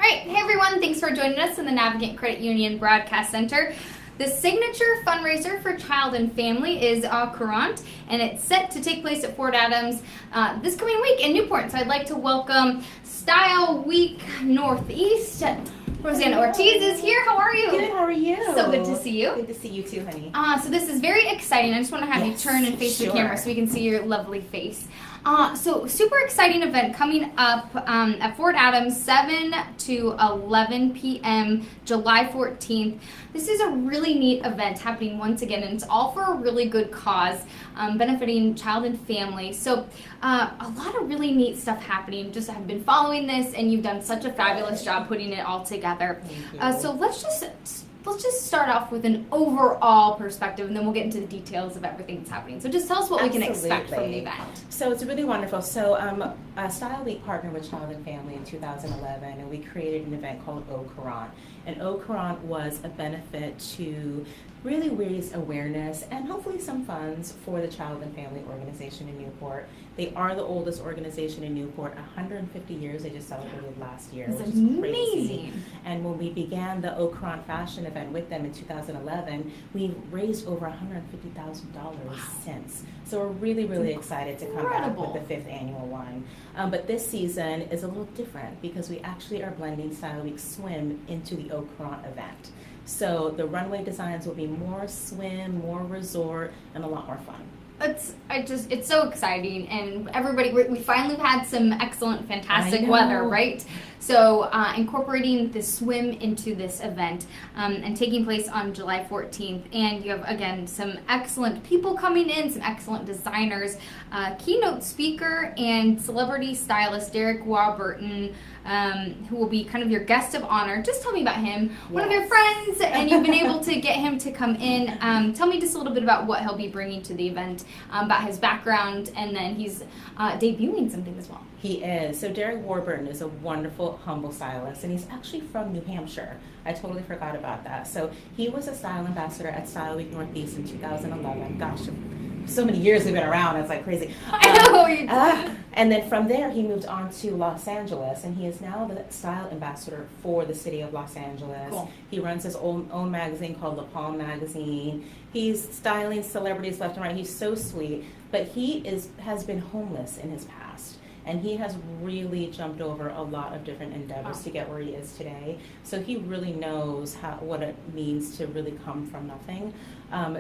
right, hey everyone, thanks for joining us in the Navigant Credit Union Broadcast Center. The signature fundraiser for child and family is Okron, and it's set to take place at Fort Adams this coming week in Newport. So I'd like to welcome Styleweek Northeast. Rosanna Ortiz is here. How are you? Good, how are you? So good to see you. Good to see you too, honey. So this is very exciting. I just want to have you turn and face the camera so we can see your lovely face. So super exciting event coming up at Fort Adams, 7 to 11 p.m., July 14th. This is a really neat event happening once again, and it's all for a really good cause, benefiting child and family. So a lot of really neat stuff happening. Just have been following this, and you've done such a fabulous job putting it all together. So let's just start off with an overall perspective, and then we'll get into the details of everything that's happening. So just tell us what we can expect from the event. So it's really wonderful. So Styleweek partnered with Child and Family in 2011, and we created an event called Okron. And Okron was a benefit to really raise awareness and hopefully some funds for the Child and Family Organization in Newport. They are the oldest organization in Newport, 150 years. They just celebrated last year, which is crazy. And when we began the Okron fashion event with them in 2011, we raised over $150,000 since. So we're really, really excited to come back with the 5th annual one. But this season is a little different because we actually are blending Styleweek Swim into the Okron event. So the runway designs will be more swim, more resort, and a lot more fun. It's so exciting, and everybody, we finally had some excellent, fantastic weather, right? So incorporating the swim into this event and taking place on July 14th, and you have, again, some excellent people coming in, some excellent designers, keynote speaker and celebrity stylist Derek Warburton, who will be kind of your guest of honor. Just tell me about him. One of your friends, and you've been able to get him to come in. Tell me just a little bit about what he'll be bringing to the event, about his background, and then he's debuting something as well. He is. So Derek Warburton is a wonderful, humble stylist, and he's actually from New Hampshire. I totally forgot about that. So he was a style ambassador at Styleweek Northeast in 2011. Gosh, so many years we've been around, it's like crazy. I know. And then from there, he moved on to Los Angeles, and he is now the style ambassador for the city of Los Angeles. Cool. He runs his own magazine called La Palm Magazine. He's styling celebrities left and right. He's so sweet, but he has been homeless in his past. And he has really jumped over a lot of different endeavors to get where he is today. So he really knows what it means to really come from nothing.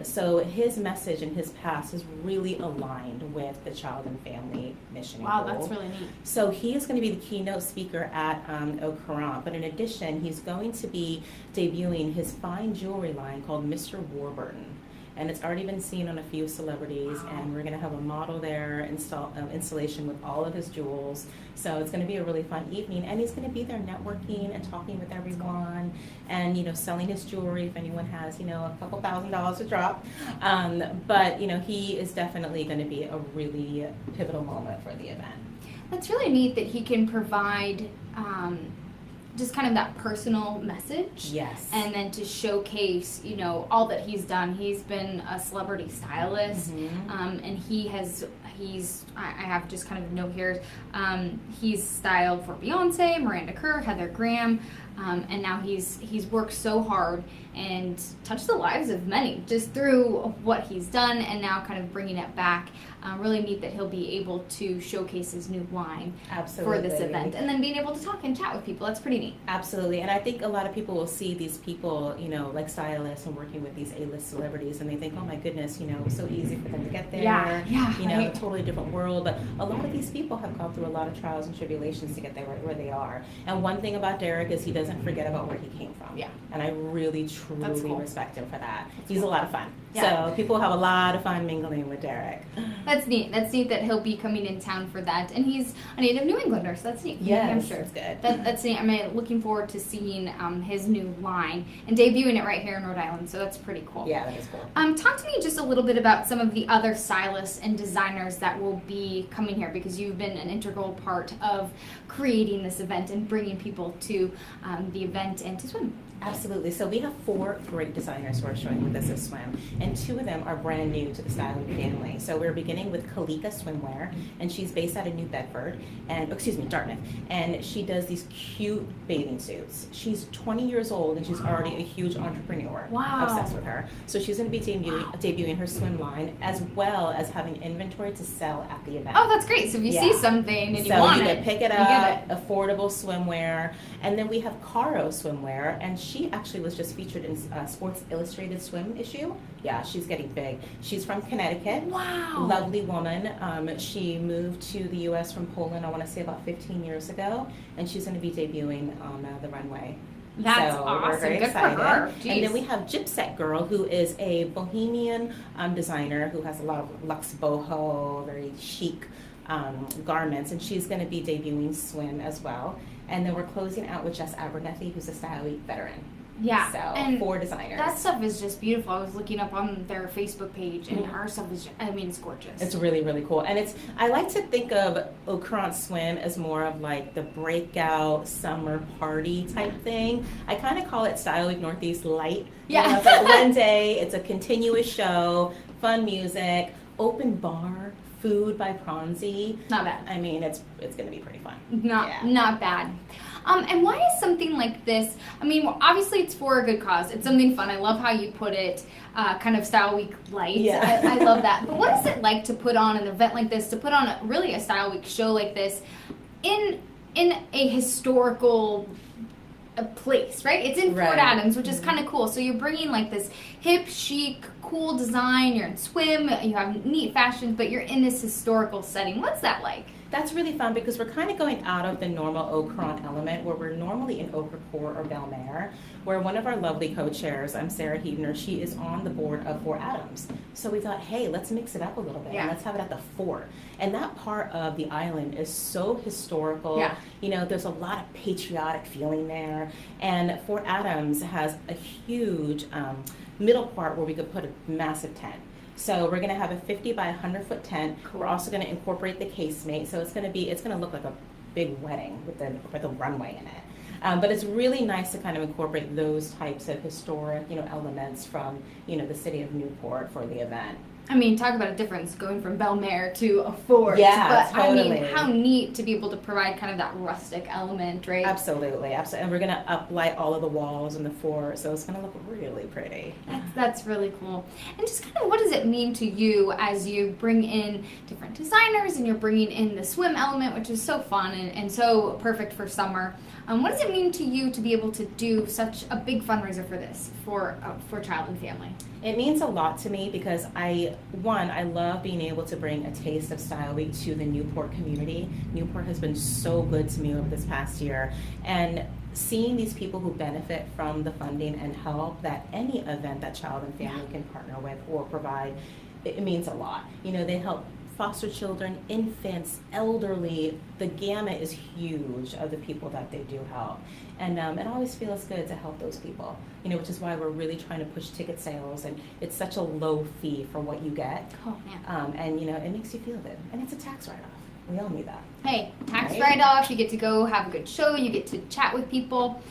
So his message and his past is really aligned with the Child and Family mission. Wow, that's really neat. So he is going to be the keynote speaker at Okron. But in addition, he's going to be debuting his fine jewelry line called Mr. Warburton. And it's already been seen on a few celebrities, and we're going to have a model there, installation with all of his jewels. So it's going to be a really fun evening, and he's going to be there networking and talking with everyone, and selling his jewelry if anyone has a couple $1,000s to drop. But he is definitely going to be a really pivotal moment for the event. That's really neat that he can provide just kind of that personal message. Yes. And then to showcase, all that he's done. He's been a celebrity stylist, and I have just kind of a note here, he's styled for Beyonce, Miranda Kerr, Heather Graham, and now he's worked so hard and touched the lives of many just through what he's done, and now kind of bringing it back. Really neat that he'll be able to showcase his new line for this event, and then being able to talk and chat with people. That's pretty neat. Absolutely, and I think a lot of people will see these people, like stylists and working with these A-list celebrities, and they think, oh my goodness, it's so easy for them to get there. Right. Totally different world. But a lot of these people have gone through a lot of trials and tribulations to get there where they are. And one thing about Derek is he doesn't forget about where he came from. Yeah. And I really, truly respect him for that. He's a lot of fun. Yeah. So people have a lot of fun mingling with Derek. That's neat. That's neat that he'll be coming in town for that. And he's a native New Englander, so that's neat. Yes, I'm sure. That's good. That's neat. I'm looking forward to seeing his new line and debuting it right here in Rhode Island, so that's pretty cool. Yeah, that is cool. Talk to me just a little bit about some of the other stylists and designers that will be coming here, because you've been an integral part of creating this event and bringing people to the event and to swim. Absolutely. So we have 4 great designers who are showing with us at Swim. and 2 of them are brand new to the Styleweek family. So we're beginning with Kalika Swimwear, and she's based out of New Bedford, and Dartmouth, and she does these cute bathing suits. She's 20 years old, and she's already a huge entrepreneur. Wow. Obsessed with her. So she's going to be debuting her swim line, as well as having inventory to sell at the event. Oh, that's great. So if you see something and you want it, you can pick it up, affordable swimwear. And then we have Caro Swimwear, and she actually was just featured in Sports Illustrated swim issue. Yeah, she's getting big. She's from Connecticut. Wow. Lovely woman. She moved to the U.S. from Poland, I want to say about 15 years ago, and she's going to be debuting on the runway. That's so awesome. We're very Good excited. for her. And then we have Gypset Girl, who is a bohemian designer who has a lot of luxe boho, very chic garments, and she's going to be debuting swim as well. And then we're closing out with Jess Abernethy, who's a Styleweek veteran. Yeah, So and 4 designers. that stuff is just beautiful. I was looking up on their Facebook page, and her stuff is, it's gorgeous. It's really, really cool. And I like to think of Okron Swim as more of like the breakout summer party type thing. I kind of call it Styleweek Northeast Light. Yeah. You know, it's like one day, it's a continuous show, fun music, open bar, food by Pronzi. Not bad. I mean, it's going to be pretty fun. Not bad. And why is something like this, obviously it's for a good cause. It's something fun. I love how you put it, kind of Styleweek light. Yeah. I love that. But what is it like to put on an event like this, to put on a Styleweek show like this in a historical place, right? It's in Fort Adams, which is kind of cool. So you're bringing like this hip, chic, cool design. You're in swim. You have neat fashions, but you're in this historical setting. What's that like? That's really fun because we're kind of going out of the normal Okron element where we're normally in Okra or Belmare, where one of our lovely co-chairs, Sarah Heidner, she is on the board of Fort Adams. So we thought, hey, let's mix it up a little bit and let's have it at the fort. And that part of the island is so historical. Yeah. You know, there's a lot of patriotic feeling there. And Fort Adams has a huge middle part where we could put a massive tent. So we're going to have a 50 by 100 foot tent. We're also going to incorporate the casemate. So it's going to look like a big wedding with the runway in it. But it's really nice to kind of incorporate those types of historic, elements from, the city of Newport for the event. Talk about a difference going from Belmare to a fort. Yeah, but totally. How neat to be able to provide kind of that rustic element, right? Absolutely. And we're going to uplight all of the walls in the fort, so it's going to look really pretty. That's really cool. And just kind of what does it mean to you as you bring in different designers and you're bringing in the swim element, which is so fun and so perfect for summer? What does it mean to you to be able to do such a big fundraiser for this, for child and family? It means a lot to me because I love being able to bring a taste of Styleweek to the Newport community. Newport has been so good to me over this past year, and seeing these people who benefit from the funding and help that any event that child and family can partner with or provide, it means a lot. They help foster children, infants, elderly. The gamut is huge of the people that they do help. And it always feels good to help those people, which is why we're really trying to push ticket sales. And it's such a low fee for what you get. Oh, man. And, it makes you feel good. And it's a tax write-off. We all need that. Hey, tax write-off, you get to go have a good show, you get to chat with people.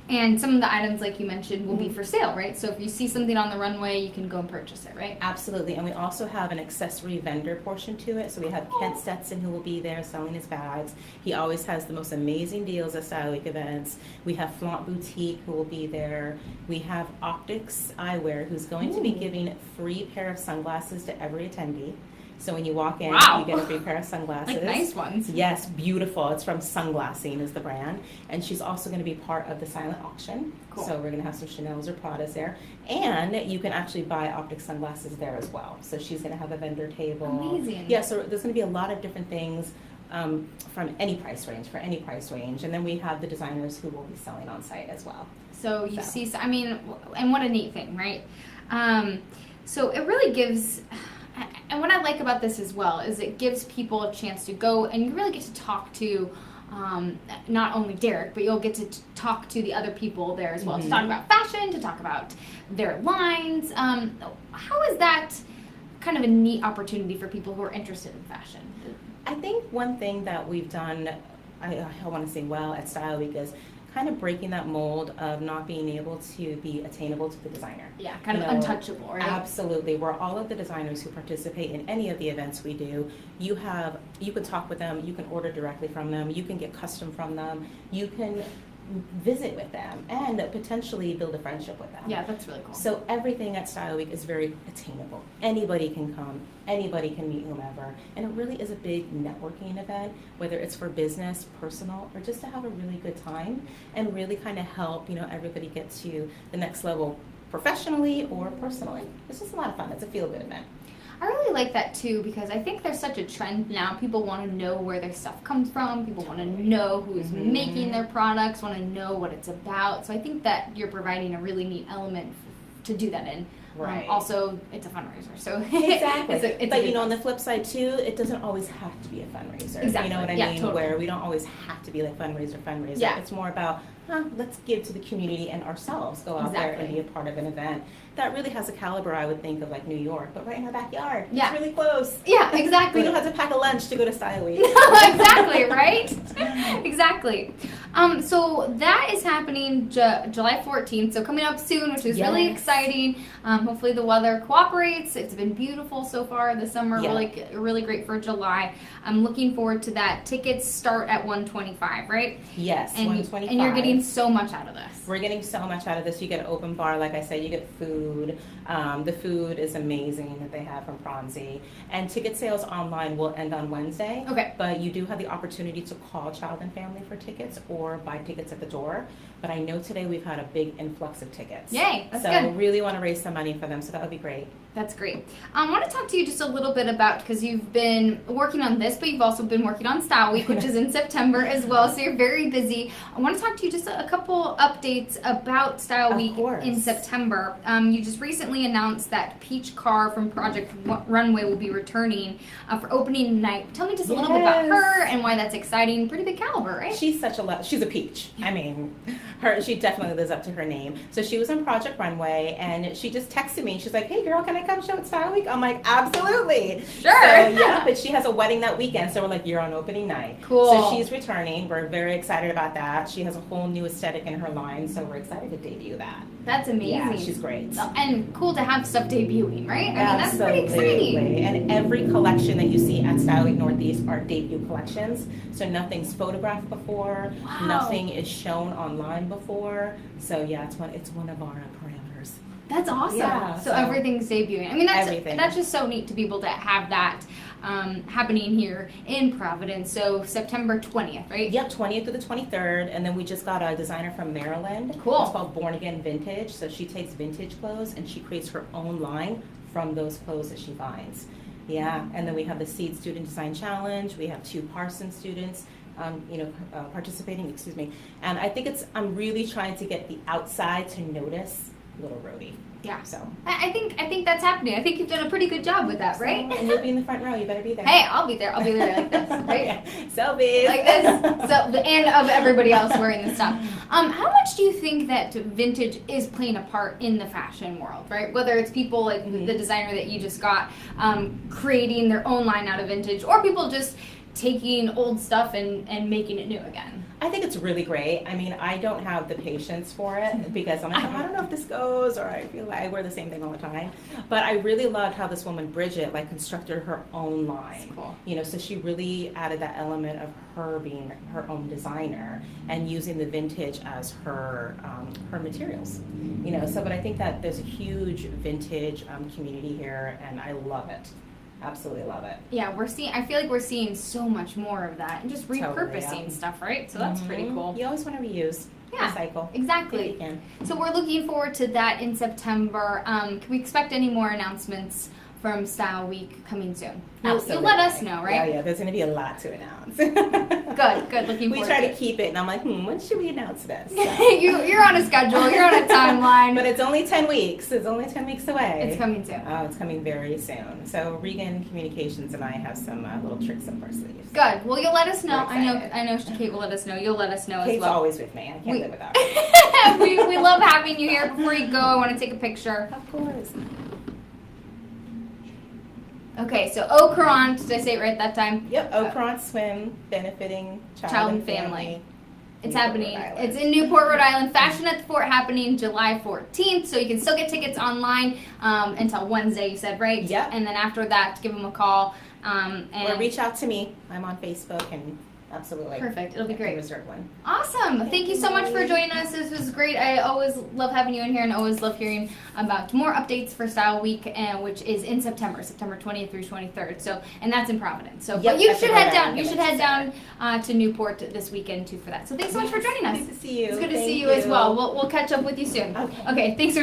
And some of the items, like you mentioned, will be for sale, right? So if you see something on the runway, you can go and purchase it, right? Absolutely. And we also have an accessory vendor portion to it. So we have Kent Stetson, who will be there selling his bags. He always has the most amazing deals at Styleweek events. We have Flaunt Boutique, who will be there. We have Optics Eyewear, who's going to be giving a free pair of sunglasses to every attendee. So when you walk in, you get a free pair of sunglasses. Like nice ones. Yes, beautiful. It's from Sunglassing is the brand. And she's also going to be part of the silent auction. Cool. So we're going to have some Chanel's or Pradas there. And you can actually buy Optic sunglasses there as well. So she's going to have a vendor table. Amazing. Yeah, so there's going to be a lot of different things from any price range, for any price range. And then we have the designers who will be selling on site as well. So you see, and what a neat thing, right? So it really gives... And what I like about this as well is it gives people a chance to go and you really get to talk to not only Derek, but you'll get to talk to the other people there as well, to talk about fashion, to talk about their lines. How is that kind of a neat opportunity for people who are interested in fashion? I think one thing that we've done, I want to say well at Styleweek is kind of breaking that mold of not being able to be attainable to the designer. Yeah, kind of untouchable, right? Absolutely. Where all of the designers who participate in any of the events we do, you can talk with them, you can order directly from them, you can get custom from them, you can visit with them, and potentially build a friendship with them. Yeah, that's really cool. So everything at Style Week is very attainable. Anybody can come, anybody can meet whomever, and it really is a big networking event, whether it's for business, personal, or just to have a really good time and really kind of help, everybody get to the next level professionally or personally. It's just a lot of fun. It's a feel-good event. I really like that too, because I think there's such a trend now. People want to know where their stuff comes from. People want to know who's making their products, want to know what it's about. So I think that you're providing a really neat element to do that in. Right. Also, it's a fundraiser, so exactly. it's but on the flip side too, it doesn't always have to be a fundraiser. Exactly. You know what I mean? Totally. Where we don't always have to be like fundraiser. Yeah. It's more about let's give to the community and ourselves. Go out there and be a part of an event that really has a caliber, I would think, of like New York, but right in our backyard. Yeah. It's really close. Yeah, exactly. We don't have to pack a lunch to go to Style Week. Exactly, right? Exactly. So that is happening July 14th, so coming up soon, which is really exciting. Hopefully the weather cooperates. It's been beautiful so far this summer, really great for July. I'm looking forward to that. Tickets start at $125, right? Yes, and $125. And you're getting so much out of this. We're getting so much out of this. You get an open bar, like I said, you get food. The food is amazing that they have from Pronzi. And ticket sales online will end on Wednesday. Okay. But you do have the opportunity to call Child and Family for tickets or buy tickets at the door. But I know today we've had a big influx of tickets. Yay, that's good. So really want to raise some money for them, so that would be great. That's great. I want to talk to you just a little bit about, because you've been working on this, but you've also been working on Style Week, which is in September as well, so you're very busy. I want to talk to you just a couple updates about Style Week in September. You just recently announced that Peach Carr from Project Runway will be returning for opening night. Tell me just a little bit about her and why that's exciting. Pretty big caliber, right? She's she's a peach. I mean, she definitely lives up to her name. So she was on Project Runway, and she just texted me. She's like, "Hey girl, can I come show at Style Week?" I'm like, "Absolutely." Sure. So, yeah, but she has a wedding that weekend, so we're like, "You're on opening night." Cool. So she's returning. We're very excited about that. She has a whole new aesthetic in her line, so we're excited to debut that. That's amazing. Yeah, she's great. And cool to have stuff debuting, right? I mean, that's pretty Absolutely. exciting. And every collection that you see at Styleweek Northeast are debut collections. So nothing's photographed before. Wow. Nothing is shown online before. So yeah, it's one of our parameters. That's awesome. Yeah, so everything's debuting. I mean, everything. That's just so neat to be able to have that happening here in Providence. So September 20th, right? Yep, 20th to the 23rd, and then we just got a designer from Maryland. Cool. It's called Born Again Vintage. So she takes vintage clothes and she creates her own line from those clothes that she finds. Yeah, and then we have the Seed Student Design Challenge. We have 2 Parsons students participating, and I think I'm really trying to get the outside to notice Little Rhodey. Yeah. So I think that's happening. I think you've done a pretty good job with that, right? And you'll be in the front row. You better be there. Hey, I'll be there. I'll be there like this, right? Yeah. Selfies. Like this. And of everybody else wearing the stuff. How much do you think that vintage is playing a part in the fashion world, right? Whether it's people like the designer that you just got creating their own line out of vintage, or people just taking old stuff and making it new again? I think it's really great. I mean, I don't have the patience for it because I'm like, I don't know if this goes, or I feel like I wear the same thing all the time. But I really loved how this woman, Bridget, constructed her own line. Cool. So she really added that element of her being her own designer and using the vintage as her materials. But I think that there's a huge vintage community here, and I love it. Absolutely love it. Yeah, I feel like we're seeing so much more of that, and just repurposing stuff, right? So that's pretty cool. You always want to reuse, recycle. Exactly. If you can. So we're looking forward to that in September. Can we expect any more announcements from Style Week coming soon? You'll let us know, right? Yeah, there's going to be a lot to announce. Good. Looking forward We try to keep it, and I'm like, when should we announce this? So. You're on a schedule. You're on a timeline. But it's only 10 weeks. It's only 10 weeks away. It's coming soon. Oh, it's coming very soon. So Regan Communications and I have some little tricks up our sleeves. Good. Well, you'll let us know. I know Kate will let us know. You'll let us know Kate's as well. Always with me. I can't live without her. we love having you here. Before you go, I want to take a picture. Of course. Okay, so Okron, did I say it right that time? Yep, Okron Swim, benefiting child and family. It's Newport, happening. Rhode Island. It's in Newport, Rhode Island. Fashion at the Fort happening July 14th. So you can still get tickets online until Wednesday, you said, right? Yep. And then after that, give them a call. Or reach out to me. I'm on Facebook and absolutely. Perfect. It'll be I can great. reserve one. Awesome. Thank you so much for joining us. This was great. I always love having you in here and always love hearing about more updates for Style Week, which is in September 20th through 23rd. So, and that's in Providence. So, Yep, but you that's should in head Rhode down. Island. You should head down to Newport this weekend too for that. So, thanks so much for joining us. Good to see you. It's good to Thank see you as well. We'll catch up with you soon. Okay. Okay. Thanks.